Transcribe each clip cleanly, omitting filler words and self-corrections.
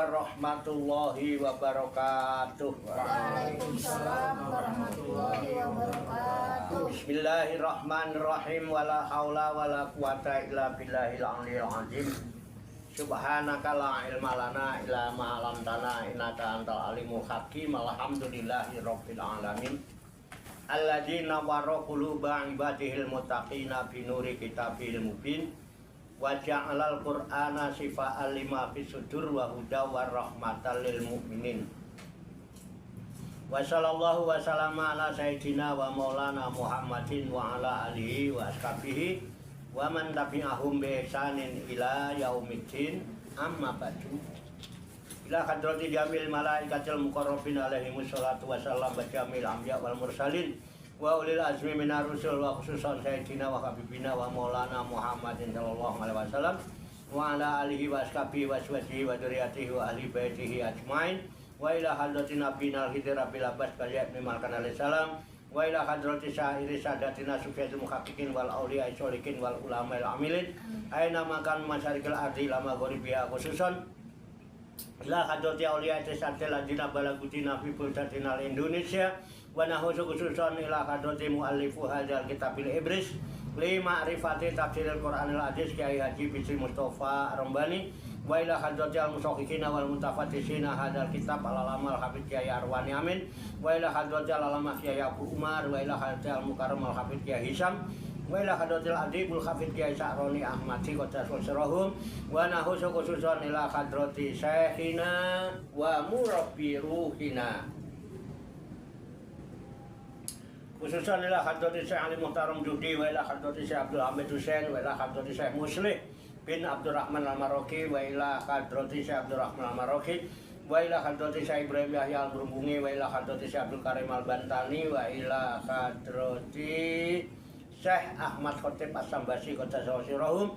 warahmatullahi wabarakatuh. Waalaikumsalam warahmatullahi wabarakatuh. Bismillahirrahmanirrahim. Wala haula wala quwata illa billahil aliyil azim. Subhanaka la ilma lana illa ma 'allamtana innaka antal alimul hakim. Alhamdulillahi rabbil alamin. Alladzina wara quluba ibadihil muttaqina bi nuri kitabil mubin. Wa ja'alal qur'ana shifa'an lima fis sudur wa huda wa rahmatan lil mu'minin. Wa sallallahu wa sallama ala sayyidina wa maulana Muhammadin wa ala alihi wa ashabihi wa man tabi'ahum bi ihsanin ila yaumiddin. Amma ba'du. Ila hadrati jamil malaikatil muqarrabin alaihi wassalatu wassalam wa jamil anbiya wal mursalin wa ulil azmi minar rusul wa khususan sayyidina wa habibina wa maulana Muhammadin sallallahu alaihi wasallam wa ala alihi wa ashabihi wa swasihi wa dzurriyyatihi wa ahli baitihi ajmain wa ila hadratin nabiyina al-hidra bil abbas kaliyat mimalkan alaihi salam wa ila hadrati syairi sadatina sufiyatul muhaqqiqin wal auliya sholikin wal ulama al amilin aina makan masyarikil ardi lama ghoribiya khususan ila hadrati auliya tisatil ladina balagutina fi buldatina Indonesia wa nahusu khususan ila hadrati muallifu hadzal kitabil ibris li ma'rifati tafsiril Qur'anil Aziz Kyai Haji Bisri Mustafa Rambani wa ila hadrati al-musaqiqina wal mutafattisina hadzal kitab al-alamal Habib Kyai Arwani Amin wa ila hadrati al-alamah Kyai Abu Umar wa ila hadrati al-mukarram al-Habib Kyai Hisam wa ila hadratil adibul Habib Kyai Sa'roni Ahmadi Qaddasul Sirahum wa nahusu khususan ila hadrati syekhina wa murabbi ruhina khususan ila hadrati Syekh Ali Muhtaram Judi wa ila hadrati Syekh Abdul Hamid Hussein wa ila hadrati Syekh Muslih bin Abdurrahman Al-Maroki wa ila hadrati Syekh Abdurrahman Al-Maroki wa ila hadrati Syekh Ibrahim Yahya Al-Berumbungi wa ila hadrati Syekh Abdul Karim Al-Bantani wa ila hadrati Syekh Ahmad Khotib As-Sambasi Qaddasul Sirahum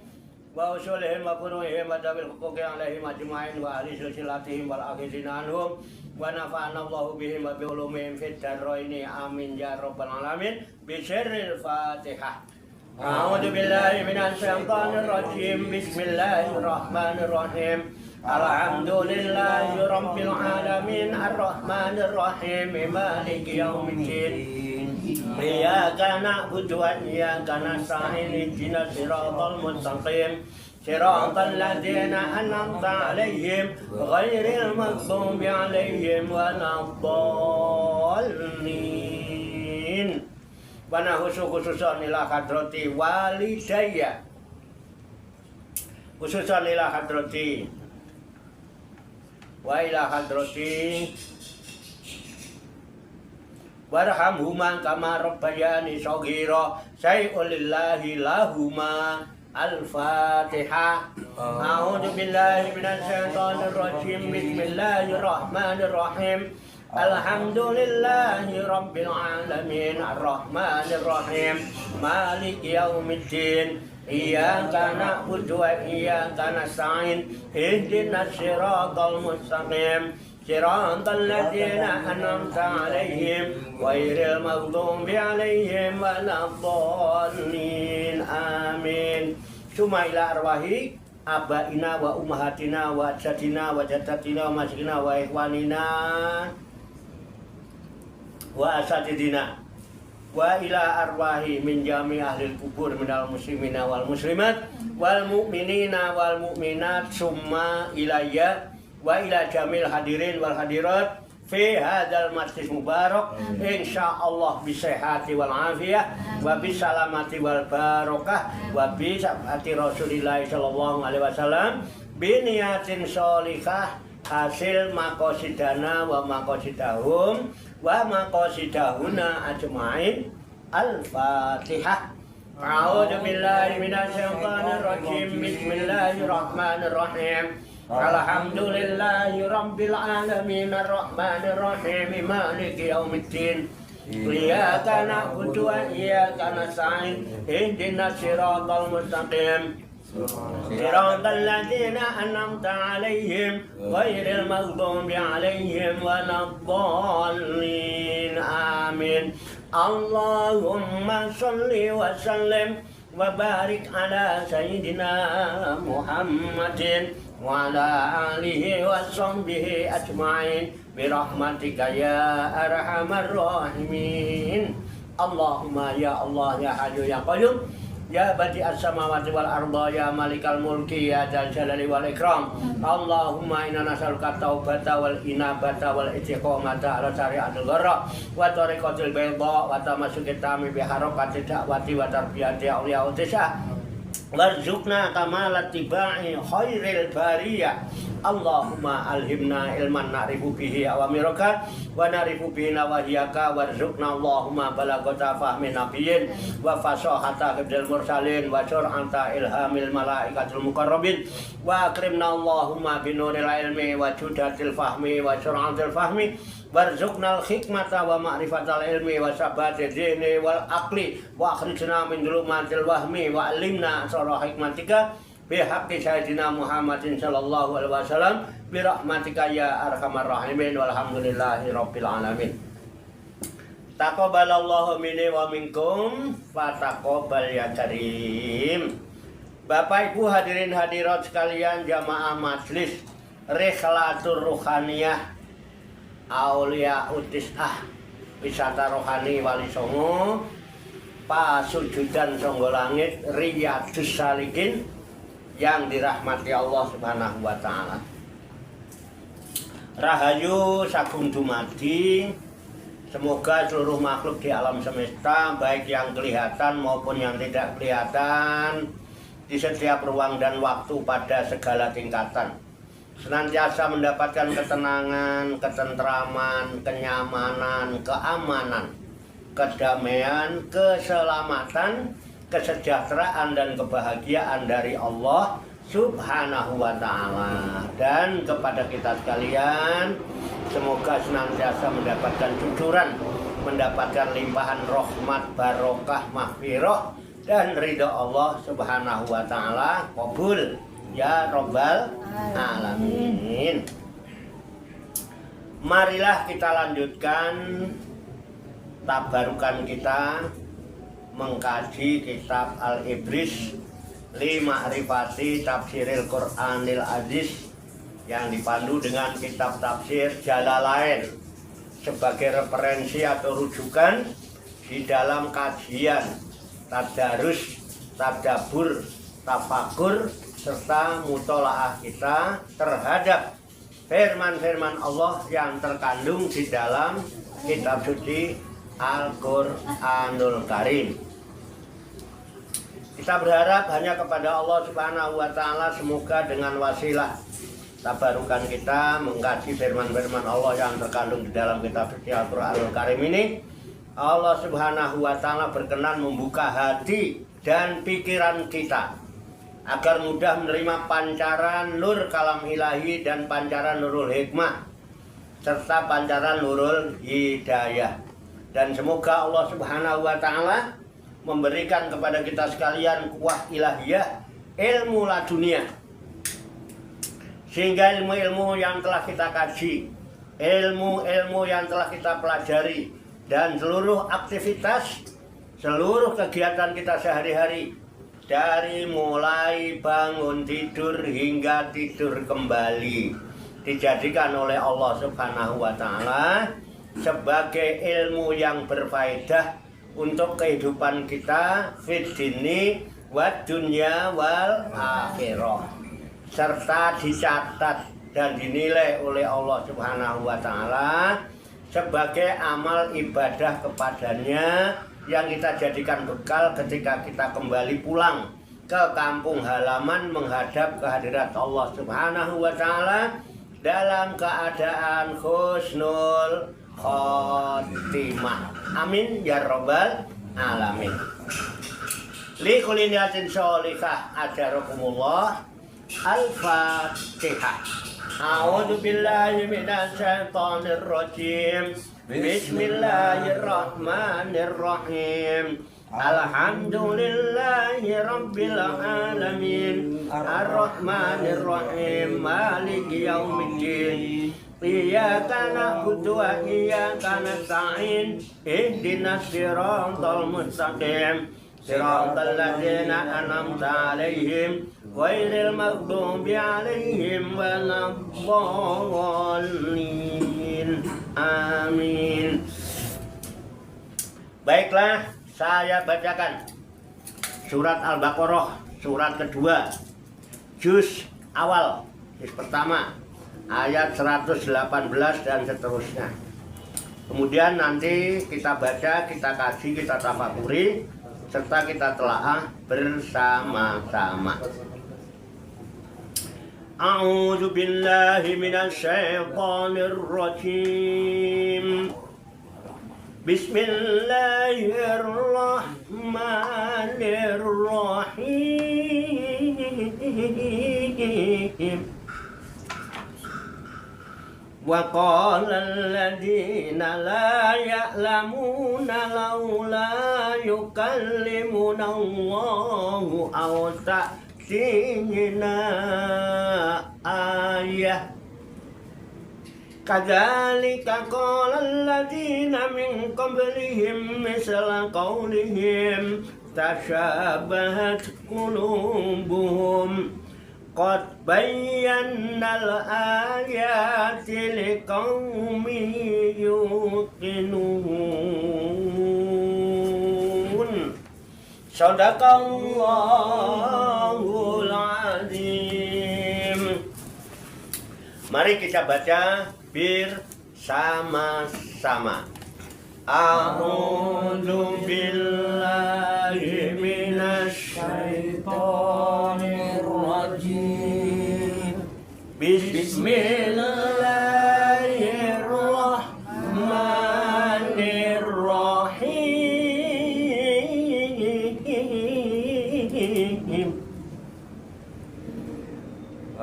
wa usulihim wa furu'ihim wa dawil huquqi alaihim ajma'in wa ahli silsilatihim wal akhidina anhum wa nafa'ana Allahu bihim wa bi ulumihim fid daraini amin ya rabbal alamin bi syarril Fatihah. A'udzu billahi minasy syaithanir rajim. Bismillahirrahmanirrahim. Alhamdulillahi rabbil alamin arrahmanir rahim maliki yaumiddin. Iyyaka na'budu wa iyyaka nasta'in ihdinas siratal mustaqim siratal ladzina an'amta 'alaihim ghairil maghdubi 'alaihim waladdallin. Wa nahusu khususan ila hadrati walidayya khususan ila hadrati wa ila hadrati warhamhuma kama rabbayani shaghira syai'un lillahi lahuma. Al-Fatihah. A'udzu billahi minasy syaithanir rajim. Bismillahirrahmanirrahim. Alhamdulillahi rabbil alamin arrahmanir rahim maliki yaumiddin. Iyyaka na'budu wa iyyaka nasta'in ihdinas siratal mustaqim siratal ladzina an'amta 'alaihim ghairil maghdubi 'alaihim waladdallin. Amin. Suma ila arwahi abaina wa ummahatina wa ajdatina wa jaddatina wa masyikina wa ikhwanina wa asatidina wa ila arwahi min jami ahlil kubur minal muslimina wal muslimat wal mu'minina wal mu'minat summa ilayya wa ila jamil hadirin wal hadirat fi hadzal majlis mubarak insyaallah bi sihhati wal afiyah wa bi salamati wal barakah wa bi sabati Rasulillah sallallahu alaihi wasallam bi niyatin sholihah hasil maqasidana wa maqasidahum wa maqasidahuna ajmain. Al-Fatihah. A'udzu billahi minasy syaithanir rajim. Bismillahirrahmanirrahim. Alhamdulillahi rabbil alamin arrahmanir rahim maliki yaumiddin. Iyyaka na'budu wa iyyaka nasta'in ihdinas siratal mustaqim siratal ladzina an'amta 'alaihim ghairil maghdubi 'alaihim waladdallin. Amin. Allahumma shalli wa sallim wa barik ala sayyidina Muhammadin wa ala alihi wa sahbihi ajma'in bi rahmatika ya arhamar rahimin. Allahumma ya Allah ya Hayyu ya Qayyum ya badi'as samawati wal arda ya malikal mulki ya dzal jalali wal ikram. Allahumma inna nas'aluka taubata wal inabata wal istiqomata ala syariatil gharra wa tariqatil bayda wa tamassuki tami bi harakati da'wati wa tarbiyati awliya utisa warzuqna kamalat tibai khairil bariyah. Allahumma alhimna ilman na'rifu bihi awamiraka wa na'rifu bihi nawahiyaka warzuqna Allahumma balagata fahmi nabiyyin wa fasahata hibdil mursalin wa sur'anta ilhamil malaikatul muqarrabin wa akrimna Allahumma binuril ilmi wa judatil fahmi wa sur'atil fahmi warzuqnal hikmata wa ma'rifatal ilmi wa sabati dini wal aqli wa akhrijna min dhulumatil wahmi wa alimna asrar hikmatika bihaqqi sayyidina Muhammadin sallallahu alaihi wasallam bi rahmatika ya arhamar rahimin walhamdulillahi rabbil alamin. Taqabbalallahu minni wa minkum fataqabbal ya karim. Bapak Ibu hadirin hadirat sekalian jamaah majlis Rikhlatur Ruhaniyah Aulia Utisah wisata rohani Wali Songo Pasujudan Songgo Langit Riyadus Salikin yang dirahmati Allah Subhanahu wa taala. Rahayu sagung dumadi. Semoga seluruh makhluk di alam semesta baik yang kelihatan maupun yang tidak kelihatan di setiap ruang dan waktu pada segala tingkatan senantiasa mendapatkan ketenangan, ketentraman, kenyamanan, keamanan, kedamaian, keselamatan, kesejahteraan dan kebahagiaan dari Allah Subhanahu wa ta'ala. Dan kepada kita sekalian semoga senantiasa mendapatkan cucuran, mendapatkan limpahan rahmat, barokah, mahfirah dan ridha Allah Subhanahu wa ta'ala. Qabul ya Rabbal alamin. Marilah kita lanjutkan tabarukan kita mengkaji kitab Al-Ibris li Ma'rifati Tafsiril Qur'anil Aziz yang dipandu dengan kitab tafsir Jalalain sebagai referensi atau rujukan di dalam kajian, tadarus, tadabbur, tafakur serta mutolaah kita terhadap firman-firman Allah yang terkandung di dalam kitab suci Al-Quranul Karim. Kita berharap hanya kepada Allah Subhanahu wa ta'ala, semoga dengan wasilah tabarukan kita mengkaji firman-firman Allah yang terkandung di dalam kitab suci Al-Quranul Karim ini, Allah Subhanahu wa ta'ala berkenan membuka hati dan pikiran kita agar mudah menerima pancaran nur kalam ilahi dan pancaran nurul hikmah serta pancaran nurul hidayah. Dan semoga Allah Subhanahu wa ta'ala memberikan kepada kita sekalian kuah ilahiyah, ilmu ladunia, sehingga ilmu-ilmu yang telah kita kaji, ilmu-ilmu yang telah kita pelajari, dan seluruh aktivitas, seluruh kegiatan kita sehari-hari, dari mulai bangun tidur hingga tidur kembali, dijadikan oleh Allah Subhanahu wa ta'ala sebagai ilmu yang berfaedah untuk kehidupan kita fid dini wa dunya wal akhirah, serta dicatat dan dinilai oleh Allah Subhanahu wa ta'ala sebagai amal ibadah kepadanya yang kita jadikan bekal ketika kita kembali pulang ke kampung halaman menghadap kehadirat Allah Subhanahu wa ta'ala dalam keadaan husnul khotimah. Amin ya Rabbal alamin. Li kulli niyatin sholihah ajarakumullah. Al-Fatihah. A'udzu billahi minasy syaithanir rajim. Bismillahirrahmanirrahim. Alhamdulillahi rabbil alamin. Ar-Rahmanir-Rahim. Maliki yaumiddin. Iyyaka na'budu wa iyyaka nasta'in. Ihdinas siratal mustaqim. siratal ladzina an'amta 'alaihim ghairil maghdubi 'alaihim waladdallin. Amin. Baiklah, saya bacakan surat Al-Baqarah, surat kedua, juz awal, juz pertama, ayat 118 dan seterusnya. Kemudian nanti kita baca, kita kaji, kita tafakuri, serta kita telaah bersama-sama. A'udzu billahi minasy syaithanir rajim. Bismillahirrahmanirrahim. Wa qala alladziina laa ya'lamuuna laulaa yukallimuna Allahu aw ta'tiinaa aayah. Kadzalika qala alladziina min qablihim misla qawlihim tashabahat qulubuhum qad bayyannal ayati liqaumin yuqinun. Shadaqallahul azim. Mari kita baca bersama-sama. A'udzu billahi minasy syaithanir rajim. Bismillahirrahmanirrahim.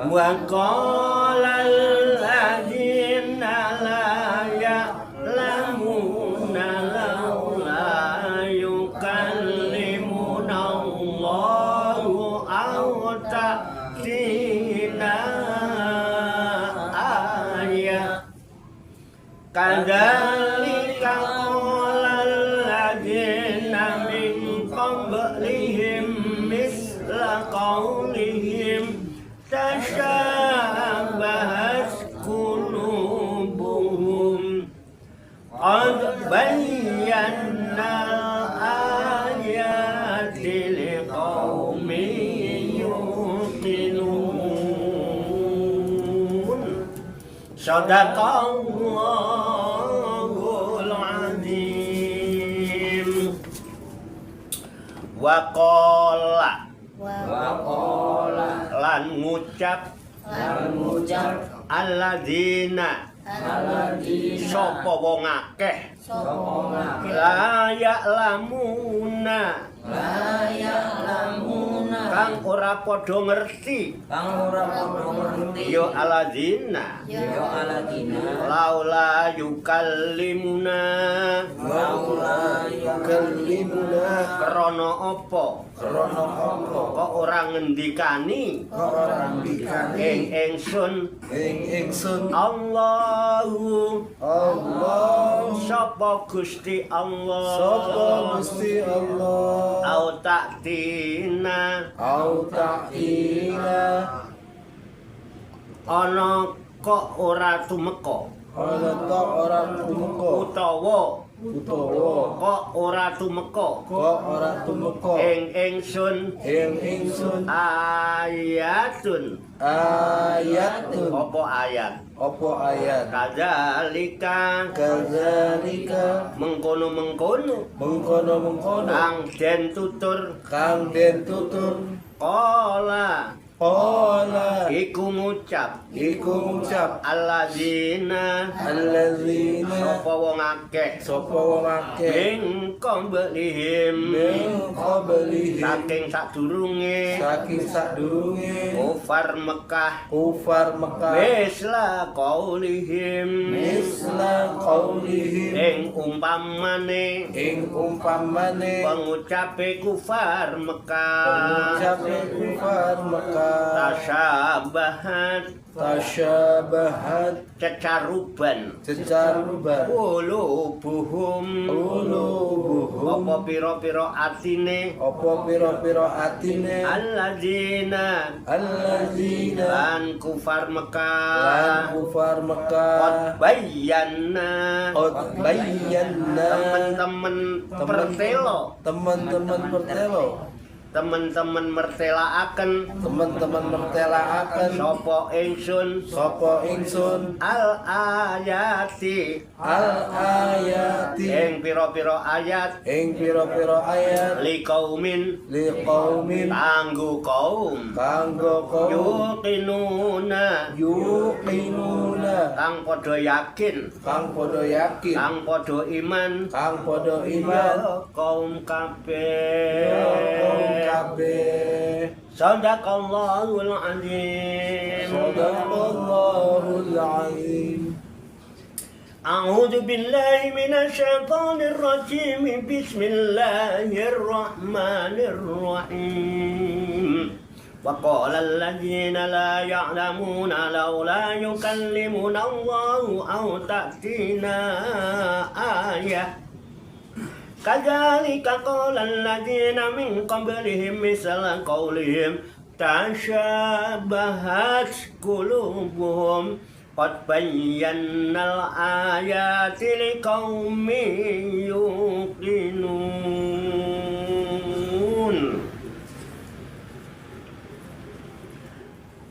Wa qala alladziina laa ya'lamuuna laulaa yukallimuna Allahu aw ta'tiinaa aayah. Kadzalika qala alladziina min qablihim misla qawlihim tashabahat qulubuhum qad bayyana al-ayati liqaumin yuqinun. Shadaqallahul azim. Wa qala lan ngucap alladzina sapa wong akeh la ya'lamuna kang ora padha ngerti ya alladzina laula yukallimuna krana apa kok ora ngendikani ing ingsun Allahu sapa Gusti Allah au ta'tina ana kok ora tumeka utawa kok ora tumeka ing ingsun ayatun apa ayat kadzalika mengkono kang den tutur Qala iku ngucap alladzina sapa wong akeh ing qablihim saking sadurunge kufar Mekah misla qaulihim ing umpamane pengucape kufar Mekah tasyabahat cecaruban qulubuhum apa pira-pira atine alladzina lan kufar Mekah bayyana teman-teman mertelaaken sapa ingsun al ayati ing pira-pira ayat liqaumin kanggo kaum yuqinuna kang padha yakin kang padha iman ya kaum kabeh Sadaqallahul azim. A'udzu billahi minasy syaithanir rajim. Bismillahirrahmanirrahim. Wa qala alladziina laa ya'lamuuna lawlaa yukallimunaa Allahu aw ta'tiinaa aayah. Kadzalika qala alladziina min qablihim misla qawlihim tashabahat qulubuhum qad bayyannal ayati liqaumin yuqinun.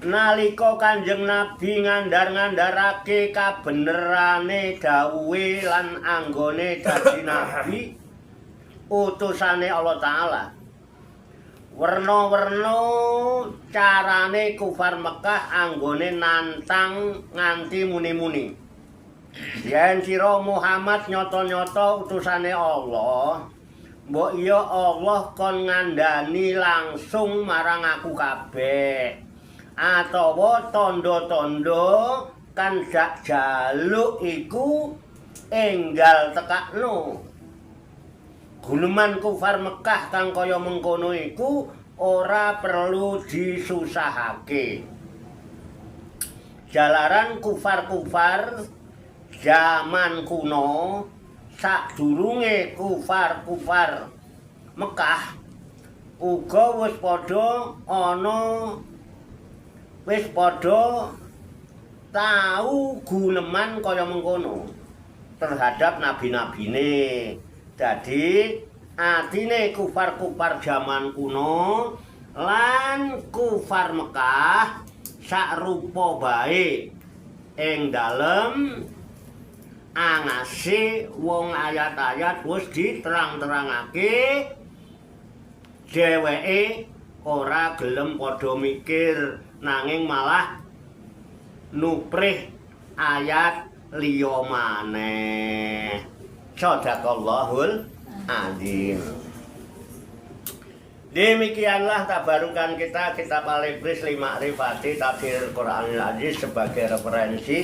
Nalika Kanjeng Nabi ngandar-ngandarake kabenerane dawuhe lan anggone dadi nabi utusane Allah Ta'ala, werna-werna carane kufar Mekah anggone nantang nganti muni-muni. Yen sira Muhammad nyata-nyata utusane Allah, mbok iya Allah kon ngandani langsung marang aku kabeh, atawa tondo-tondo kan dak jaluk iku enggal tekakno. Guneman kufar Mekah kang kaya mengkono iku ora perlu disusahake. Jalaran kufar-kufar zaman kuno sadurunge kufar-kufar Mekah uga wis padha tahu guneman kaya mengkono terhadap nabi-nabine. Jadi atine kufar-kufar zaman kuno lan kufar Mekah sakrupa bae ing dalem angase wong ayat-ayat wis diterang-terangake, dheweke ora gelem padha mikir nanging malah nuprih ayat liya maneh. Sadaqallahul azim. Demikianlah tabarukan kita Al-Ibris li Ma'rifati Tafsir Qur'anil Aziz sebagai referensi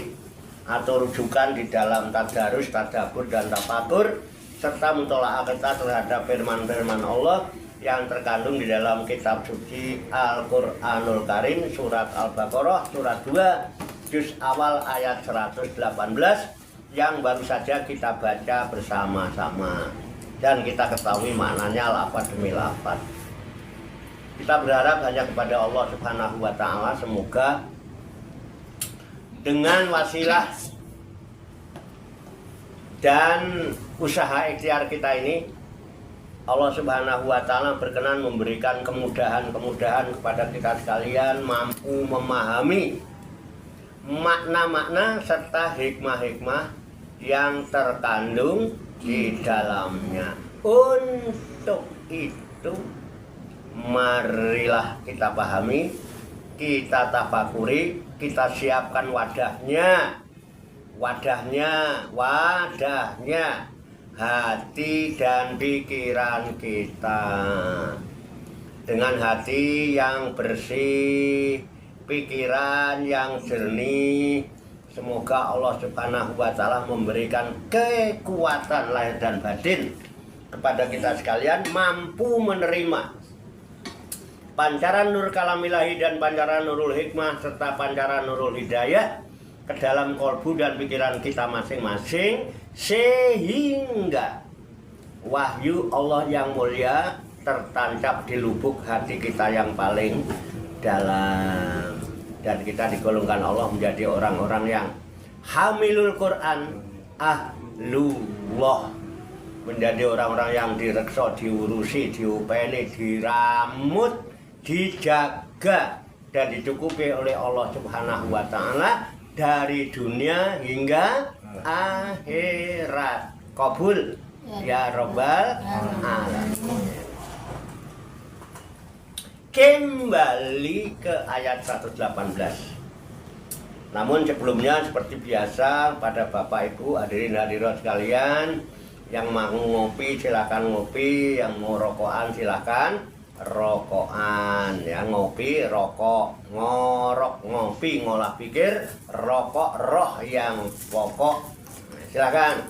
atau rujukan di dalam tadarus, tadabbur dan tafakur serta mentolaah kita terhadap firman-firman Allah yang terkandung di dalam kitab suci Al-Qur'anul Karim surat Al-Baqarah surat 2 juz awal ayat 118 yang baru saja kita baca bersama-sama dan kita ketahui maknanya lafaz demi lafaz. Kita berharap hanya kepada Allah Subhanahu wa Ta'ala, semoga dengan wasilah dan usaha ikhtiar kita ini Allah Subhanahu wa Ta'ala berkenan memberikan kemudahan-kemudahan kepada kita sekalian, mampu memahami makna-makna serta hikmah-hikmah yang terkandung di dalamnya. Untuk itu marilah kita pahami, kita tafakuri, kita siapkan wadahnya hati dan pikiran kita. Dengan hati yang bersih, pikiran yang jernih, semoga Allah Subhanahu wa Ta'ala memberikan kekuatan lahir dan batin kepada kita sekalian, mampu menerima pancaran nur kalamilahi dan pancaran nurul hikmah serta pancaran nurul hidayah ke dalam kolbu dan pikiran kita masing-masing, sehingga wahyu Allah yang mulia tertancap di lubuk hati kita yang paling dalam, dan kita digolongkan Allah menjadi orang-orang yang hamilul Quran ahlullah, menjadi orang-orang yang direksa, diurusi, diupeni, diramut, dijaga dan dicukupi oleh Allah Subhanahu wa taala dari dunia hingga akhirat. Qabul ya Rabbal alamin. Kembali ke ayat 118. Namun sebelumnya seperti biasa pada Bapak Ibu hadirin hadirat sekalian, yang mau ngopi silakan ngopi, yang mau rokokan silakan rokokan ya, ngopi rokok, ngorok ngopi ngolah pikir, rokok roh yang pokok. Silakan.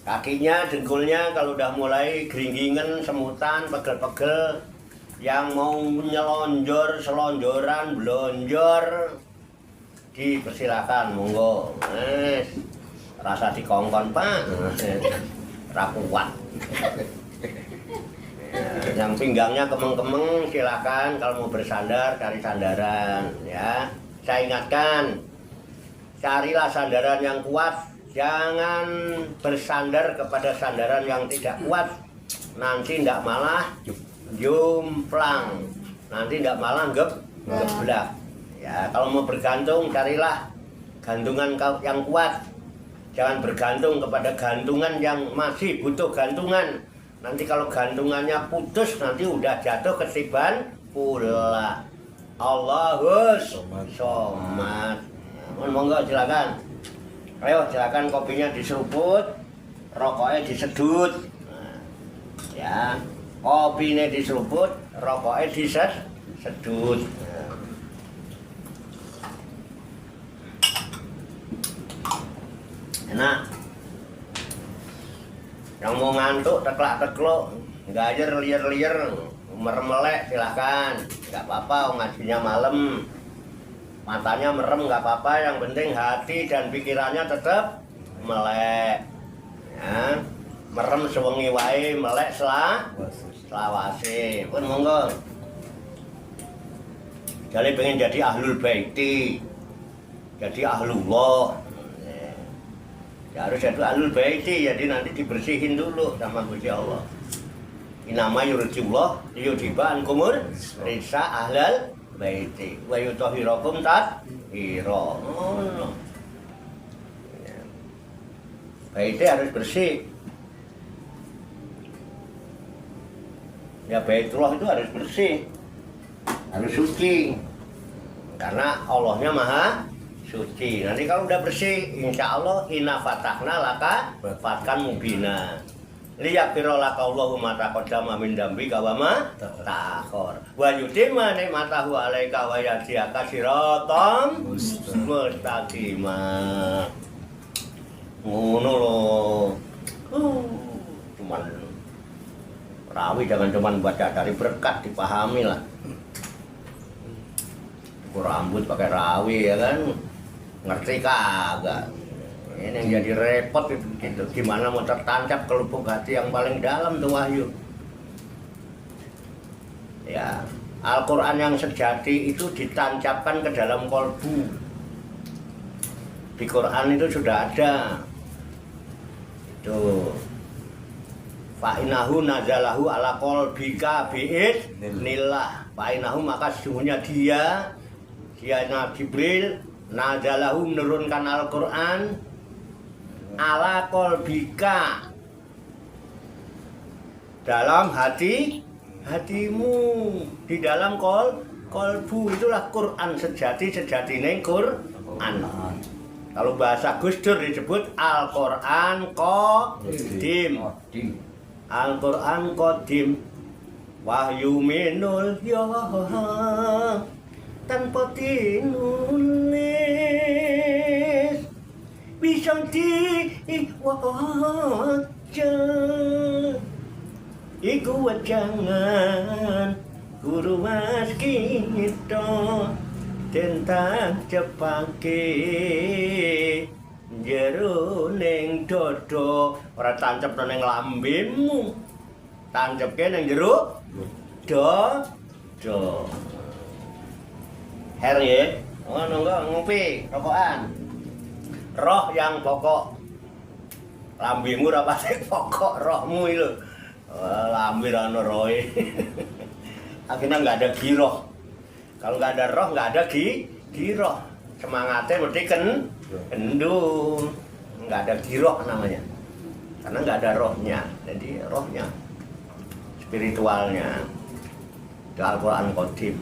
Kakinya dengkulnya kalau udah mulai geringgingan, semutan, pegel-pegel, yang mau nyelonjor, selonjoran, blonjor, dipersilakan, monggo. Rasa dikongkon Pak, rakuat. Yang pinggangnya kemeng-kemeng silakan, kalau mau bersandar cari sandaran ya. Saya ingatkan, carilah sandaran yang kuat, jangan bersandar kepada sandaran yang tidak kuat, nanti tidak malah jumplang, nanti tidak malah geblak ya. Kalau mau bergantung carilah gantungan yang kuat, jangan bergantung kepada gantungan yang masih butuh gantungan. Nanti kalau gantungannya putus nanti udah jatuh ketiban pula. Allahus somad. Monggo silakan. Ayo silakan, kopinya diseruput, rokoknya disedut. Ya. Kopinya diseruput, rokoknya disedut. Enak. Yang mau ngantuk teklak-tekluk, gajer liar-liar, merem-melek silahkan, nggak apa-apa. Ngajinya malam, matanya merem nggak apa-apa. Yang penting hati dan pikirannya tetap melek. Ya. Merem sewengi wae, melek selawase. Pun monggo. Jadi pengen jadi ahlul baiti, jadi ahlullah. Ya harus jadi ahlul baiti, jadi nanti dibersihin dulu sama Gusti Allah. Inama yurjullah liyudhiba ankumur risa ahlal baiti wa yutahhirakum tathira. Baiti harus bersih. Ya Baitullah itu harus bersih, harus suci, karena Allahnya maha suci. Nanti kalau udah bersih, insya Allah inna fatahna laka fatkan mubina liyakfira laka Allahu ma taqaddama min dzambika wa ma ta'akhir wa yutimma ni'matahu 'alaika wa yahdiyaka siratan mustaqimah. Ngono lho. Cuman rawi, jangan cuman baca dari berkat, dipahami lah. Rambut pakai rawi ya kan, ngerti kagak? Ini yang jadi repot itu gitu. Gimana mau tertancap ke lubuk hati yang paling dalam tuh wahyu. Ya, Al-Quran yang sejati itu ditancapkan ke dalam kolbu. Di Quran itu sudah ada. Itu fa'inahu nazalahu ala qalbika bi'idznillah. Fa'inahu maka sesungguhnya dia Jibril nazalahu menurunkan Al-Quran ala qalbika dalam hatimu, di dalam kolbu. Itulah Quran sejati Quran. Kalau bahasa Gus Dur disebut Al-Quran Qadim. Al-Quran Qadim, wahyu minul ya tanpa tinulis, bisa diwaca. Iku wajangan guru mas kita tentang cepake jero ning dodo, ora tancep ning lambemu. Tancepke ning jero dodo. Her ya. Oh, nonggo ngopi, rokokan. Roh yang pokok. Lambemu ora pati pokok, rohmu iki lho. Lambe ra ono roe. Akhirnya nggak ada giroh. Kalau nggak ada roh, nggak ada giroh. Semangatnya mesti kendung. Nggak ada giroh namanya. Karena nggak ada rohnya. Jadi rohnya, spiritualnya, itu Al-Quran Qadim.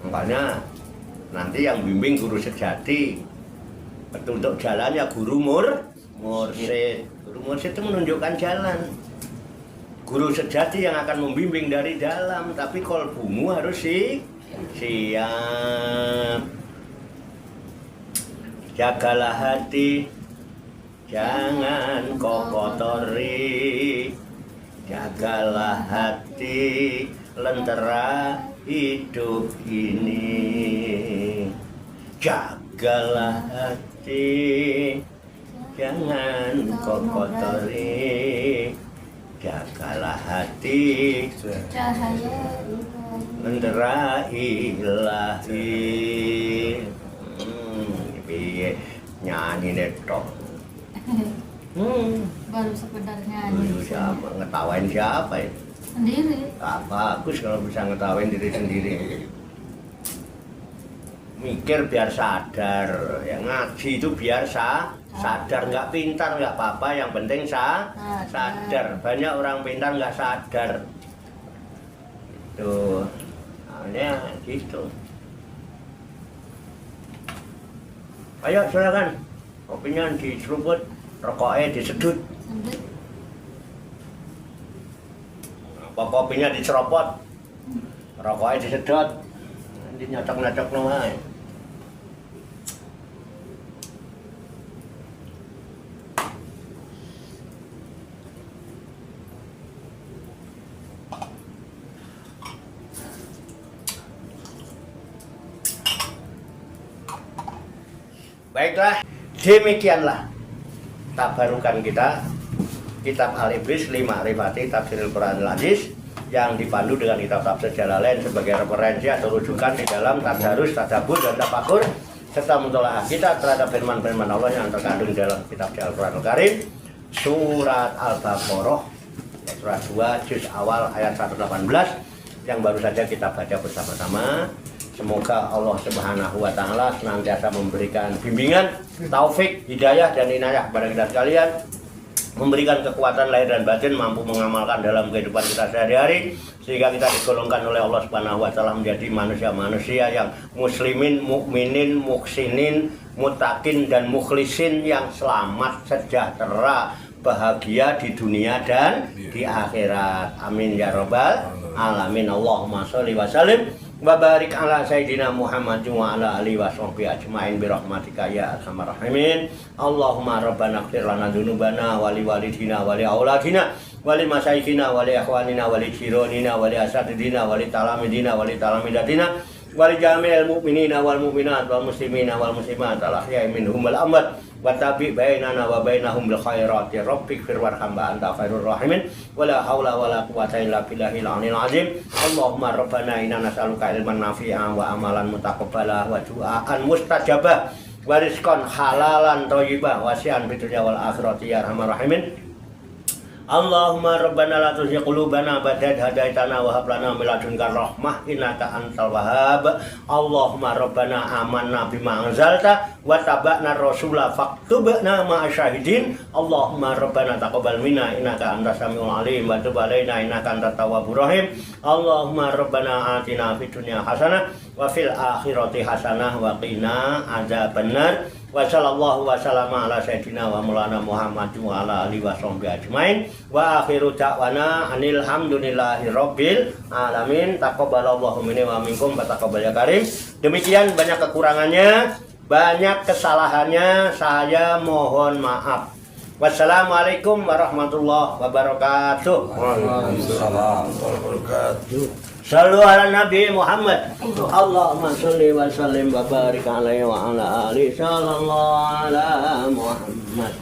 Makanya nanti yang bimbing guru sejati, petunjuk jalannya guru mursyid. Guru mursyid itu menunjukkan jalan. Guru sejati yang akan membimbing dari dalam, tapi kolbumu harus siap. Jagalah hati, jangan kau kotori. Jagalah hati, lentera hidup ini. Jagalah hati, jangan kau kotori. Jagalah hati, Cahaya lentera ilahi. Piye nyanyi netok. baru sekedar nyanyi. Siapa ngetawain siapa ya? Sendiri. Bagus kalau bisa ngetawain diri sendiri. Mikir biar sadar, ya ngaji itu biar sadar, nggak pintar nggak apa-apa, yang penting sadar. Banyak orang pintar nggak sadar. Itu, awalnya gitu. Ayo silakan, kopinya diseruput, rokoknya disedut. Sendiri. Apa kopinya diceropot, rokoknya disedot. Nanti nyocok-nyocok nomai. Baiklah, demikianlah tabarukan kita kitab Al-Ibris 5 Rifati Tafsirul Quranil Aziz yang dipandu dengan kitab Tafsir Jalalain sebagai referensi atau rujukan di dalam tadarus, tadabbur dan tafakur serta mutolaah kita terhadap firman-firman Allah yang terkandung dalam kitab Al-Quranul Karim surat Al-Baqarah surat 2 juz awal ayat 118 yang baru saja kita baca bersama-sama. Semoga Allah Subhanahu wa Ta'ala senantiasa memberikan bimbingan, taufik, hidayah, dan inayah kepada kita sekalian, memberikan kekuatan lahir dan batin, mampu mengamalkan dalam kehidupan kita sehari-hari, sehingga kita digolongkan oleh Allah Subhanahu wa Ta'ala menjadi manusia-manusia yang muslimin, mukminin, muksinin, mutakin, dan mukhlisin yang selamat, sejahtera, bahagia di dunia dan di akhirat. Amin ya rabbal alamin. Allahumma sholli wa sallim wa barik ala sayyidina Muhammad wa ala alihi wa sahbihi ajmain bi rahmatika ya arhamar rahimin. Allahumma rabbana ighfir lana dzunubana wa li walidina wa li auladina wa li masyayikhina wa li ikhwanina wa li jironina wa li asatidina wa li talamidina wa li talamidatina wa li jami'il mu'minina wal mu'minat wal muslimina wal muslimat al ahya'i minhum wal amwat wa tabi bainana wa bainahum bil khairati rabbik fir warham anta khairur rahimin wala haula wala quwwata illa billahil aliyil azim. Allahumma rabbana inna nas'aluka ilman nafi'an wa amalan mutaqabbala wa du'aan mustajabah wa rizqan halalan thayyibah wasi'an fid dunya wal akhirati ya arhamar rahimin. Allahumma rabbana la tuzigh qulubana ba'da idh hadaitana wa hab lana min ladunka rahmah innaka antal wahhab. Allahumma rabbana amanna bima anzalta wa taba'na rasula faktubna ma'asy syahidin. Allahumma rabbana taqabbal minna innaka antas samiul alim wa tub alaina innaka antat tawwabur rahim. Allahumma rabbana atina fid dunya hasanah wa fil akhirati hasanah wa qina adzabannar. Wa sallallahu wa sallama ala sayyidina wa maulana Muhammad wa ala alihi wa sahbihi ajmain. Wa akhiru da'wana anil hamdulillahi rabbil alamin. Taqabbalallahu minni wa minkum wa taqabbal ya karim. Demikian banyak kekurangannya, banyak kesalahannya, saya mohon maaf. Wassalamualaikum warahmatullahi wabarakatuh. Waalaikumsalam warahmatullahi wabarakatuh. Sallu ala Nabi Muhammad. Allahumma sholli wa sallim wa barik alaihi wa ala alihi sallallahu ala Muhammad.